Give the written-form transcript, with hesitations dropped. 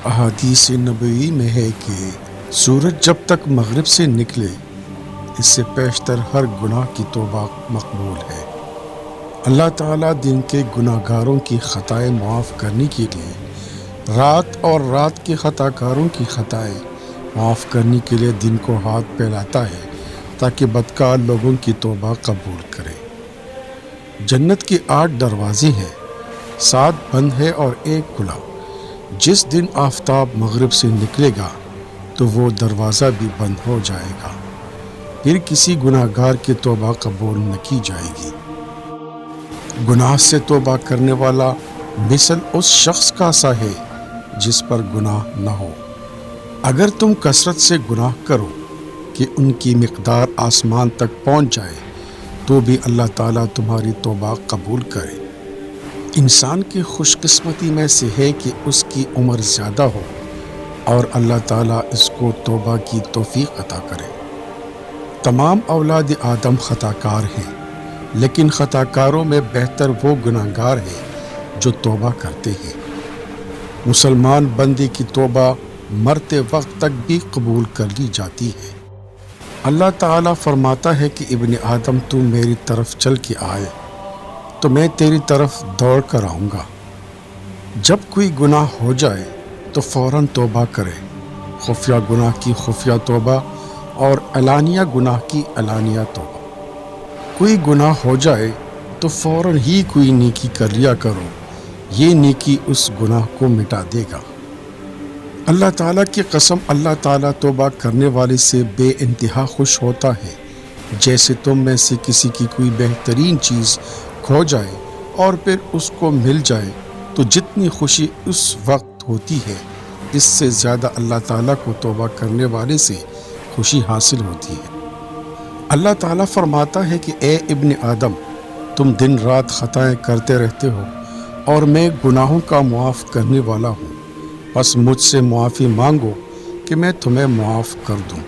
احادیث نبوی میں ہے کہ سورج جب تک مغرب سے نکلے اس سے پیشتر ہر گناہ کی توبہ مقبول ہے۔ اللہ تعالیٰ دن کے گناہ گاروں کی خطائیں معاف کرنے کے لیے رات اور رات کے خطا کاروں کی خطائیں معاف کرنے کے لیے دن کو ہاتھ پھیلاتا ہے تاکہ بدکار لوگوں کی توبہ قبول کرے۔ جنت کے 8 دروازے ہیں، 7 بند ہے اور 1 کھلا۔ جس دن آفتاب مغرب سے نکلے گا تو وہ دروازہ بھی بند ہو جائے گا، پھر کسی گناہ گار کی توبہ قبول نہ کی جائے گی۔ گناہ سے توبہ کرنے والا مثل اس شخص کا سا ہے جس پر گناہ نہ ہو۔ اگر تم کثرت سے گناہ کرو کہ ان کی مقدار آسمان تک پہنچ جائے تو بھی اللہ تعالیٰ تمہاری توبہ قبول کرے۔ انسان کی خوش قسمتی میں سے ہے کہ اس کی عمر زیادہ ہو اور اللہ تعالیٰ اس کو توبہ کی توفیق عطا کرے۔ تمام اولاد آدم خطا کار ہیں، لیکن خطا کاروں میں بہتر وہ گناہ گار ہیں جو توبہ کرتے ہیں۔ مسلمان بندے کی توبہ مرتے وقت تک بھی قبول کر لی جاتی ہے۔ اللہ تعالیٰ فرماتا ہے کہ ابن آدم تو میری طرف چل کے آئے تو میں تیری طرف دوڑ کر آؤں گا۔ جب کوئی گناہ ہو جائے تو فوراً توبہ کرے، خفیہ گناہ کی خفیہ توبہ اور علانیہ گناہ کی علانیہ توبہ۔ کوئی گناہ ہو جائے تو فوراً ہی کوئی نیکی کر لیا کرو، یہ نیکی اس گناہ کو مٹا دے گا۔ اللہ تعالیٰ کی قسم، اللہ تعالیٰ توبہ کرنے والے سے بے انتہا خوش ہوتا ہے۔ جیسے تم میں سے کسی کی کوئی بہترین چیز کھو جائے اور پھر اس کو مل جائے تو جتنی خوشی اس وقت ہوتی ہے اس سے زیادہ اللہ تعالیٰ کو توبہ کرنے والے سے خوشی حاصل ہوتی ہے۔ اللہ تعالیٰ فرماتا ہے کہ اے ابن آدم، تم دن رات خطائیں کرتے رہتے ہو اور میں گناہوں کا معاف کرنے والا ہوں، بس مجھ سے معافی مانگو کہ میں تمہیں معاف کر دوں۔